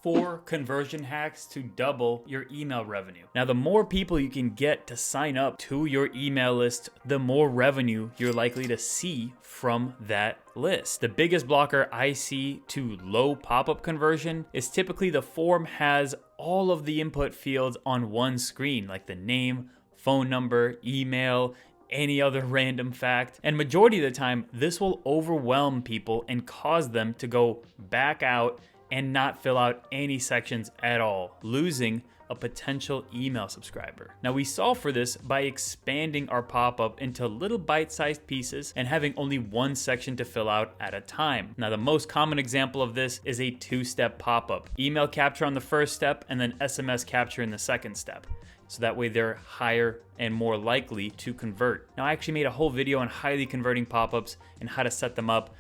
4 conversion hacks to double your email revenue. Now, the more people you can get to sign up to your email list, the more revenue you're likely to see from that list. The biggest blocker I see to low pop-up conversion is typically the form has all of the input fields on one screen, like the name, phone number, email, any other random fact. And majority of the time, this will overwhelm people and cause them to go back out and not fill out any sections at all, losing a potential email subscriber. Now, we solve for this by expanding our pop-up into little bite-sized pieces and having only one section to fill out at a time. Now, the most common example of this is a 2-step pop-up. Email capture on the first step and then SMS capture in the second step. So that way they're higher and more likely to convert. Now, I actually made a whole video on highly converting pop-ups and how to set them up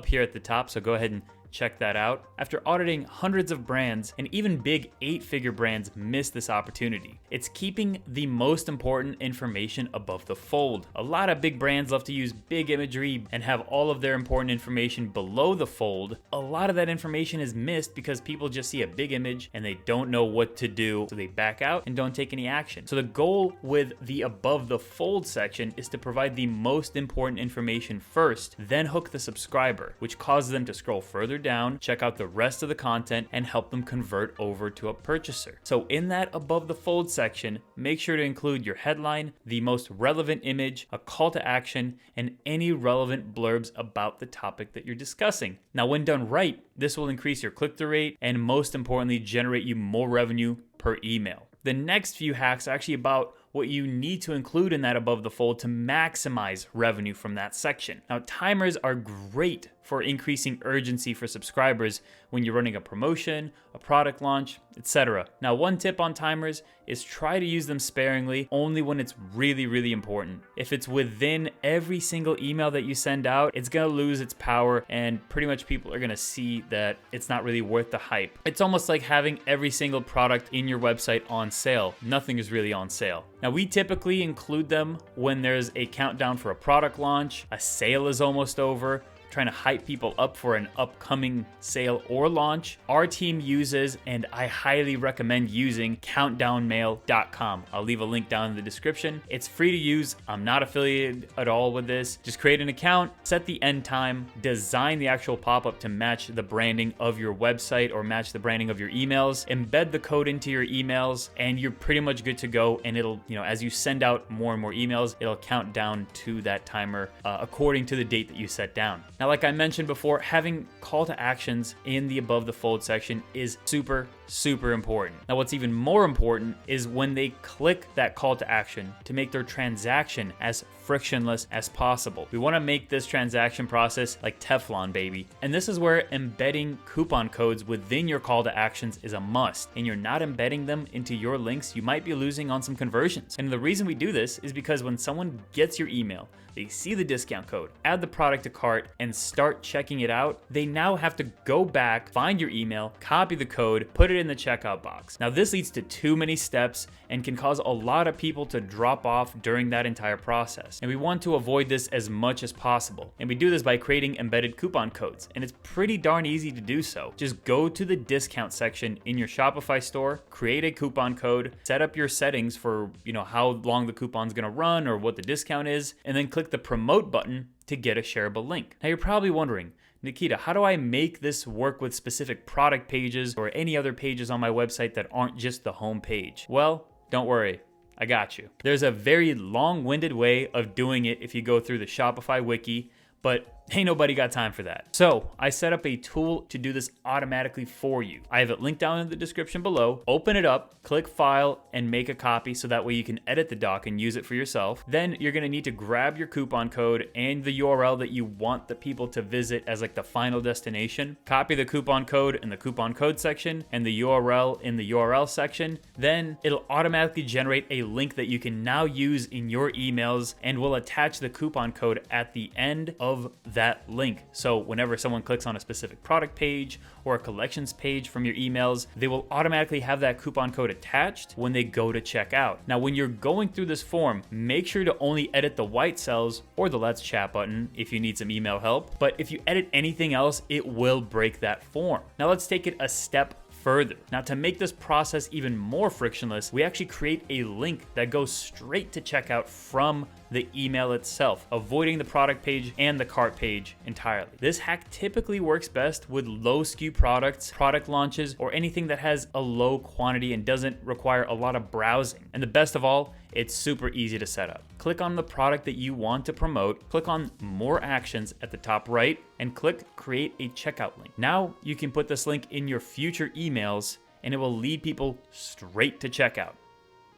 here at the top, so go ahead and check that out. After auditing hundreds of brands, and even big 8-figure brands miss this opportunity. It's keeping the most important information above the fold. A lot of big brands love to use big imagery and have all of their important information below the fold. A lot of that information is missed because people just see a big image and they don't know what to do, so they back out and don't take any action. So the goal with the above the fold section is to provide the most important information first, then hook the subscriber, which causes them to scroll further down, check out the rest of the content, and help them convert over to a purchaser. So in that above the fold section, make sure to include your headline, the most relevant image, a call to action, and any relevant blurbs about the topic that you're discussing. Now, when done right, this will increase your click-through rate and most importantly, generate you more revenue per email. The next few hacks are actually about what you need to include in that above the fold to maximize revenue from that section. Now, timers are great for increasing urgency for subscribers when you're running a promotion, a product launch, etc. Now, one tip on timers is try to use them sparingly, only when it's really, really important. If it's within every single email that you send out, it's gonna lose its power and pretty much people are gonna see that it's not really worth the hype. It's almost like having every single product in your website on sale. Nothing is really on sale. Now, we typically include them when there's a countdown for a product launch, a sale is almost over, trying to hype people up for an upcoming sale or launch. Our team uses, and I highly recommend using, countdownmail.com. I'll leave a link down in the description. It's free to use. I'm not affiliated at all with this. Just create an account, set the end time, design the actual pop-up to match the branding of your website or match the branding of your emails, embed the code into your emails, and you're pretty much good to go. And it'll, as you send out more and more emails, it'll count down to that timer according to the date that you set down. Now, like I mentioned before, having call to actions in the above the fold section is super important. Now, what's even more important is when they click that call to action to make their transaction as frictionless as possible. We want to make this transaction process like Teflon, baby. And this is where embedding coupon codes within your call to actions is a must. And you're not embedding them into your links, you might be losing on some conversions. And the reason we do this is because when someone gets your email, they see the discount code, add the product to cart, and start checking it out, they now have to go back, find your email, copy the code, put it in the checkout box. Now, this leads to too many steps and can cause a lot of people to drop off during that entire process. And we want to avoid this as much as possible. And we do this by creating embedded coupon codes. And it's pretty darn easy to do so. Just go to the discount section in your Shopify store, create a coupon code, set up your settings for, how long the coupon's gonna run or what the discount is, and then click the promote button to get a shareable link. Now, you're probably wondering, Nikita, how do I make this work with specific product pages or any other pages on my website that aren't just the home page? Well, don't worry, I got you. There's a very long-winded way of doing it if you go through the Shopify wiki, but ain't nobody got time for that. So I set up a tool to do this automatically for you. I have it linked down in the description below. Open it up, click file, and make a copy so that way you can edit the doc and use it for yourself. Then you're gonna need to grab your coupon code and the URL that you want the people to visit as like the final destination. Copy the coupon code in the coupon code section and the URL in the URL section. Then it'll automatically generate a link that you can now use in your emails and will attach the coupon code at the end of that link. So whenever someone clicks on a specific product page or a collections page from your emails, they will automatically have that coupon code attached when they go to check out. Now, when you're going through this form, make sure to only edit the white cells or the let's chat button if you need some email help. But if you edit anything else, it will break that form. Now let's take it a step further. Now, to make this process even more frictionless, we actually create a link that goes straight to checkout from the email itself, avoiding the product page and the cart page entirely. This hack typically works best with low SKU products, product launches, or anything that has a low quantity and doesn't require a lot of browsing. And the best of all, it's super easy to set up. Click on the product that you want to promote, click on More Actions at the top right, and click Create a Checkout Link. Now you can put this link in your future emails and it will lead people straight to checkout.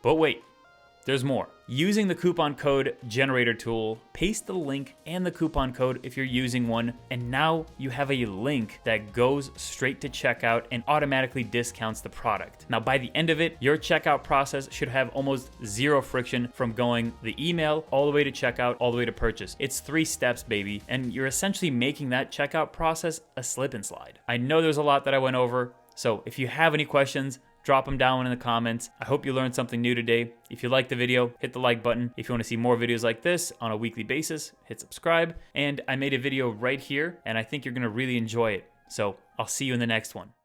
But wait, there's more. Using the coupon code generator tool, paste the link and the coupon code if you're using one, and now you have a link that goes straight to checkout and automatically discounts the product. Now, by the end of it, your checkout process should have almost zero friction from going the email all the way to checkout, all the way to purchase. It's 3 steps, baby, and you're essentially making that checkout process a slip and slide. I know there's a lot that I went over, so if you have any questions, drop them down in the comments. I hope you learned something new today. If you liked the video, hit the like button. If you want to see more videos like this on a weekly basis, hit subscribe. And I made a video right here, and I think you're going to really enjoy it. So I'll see you in the next one.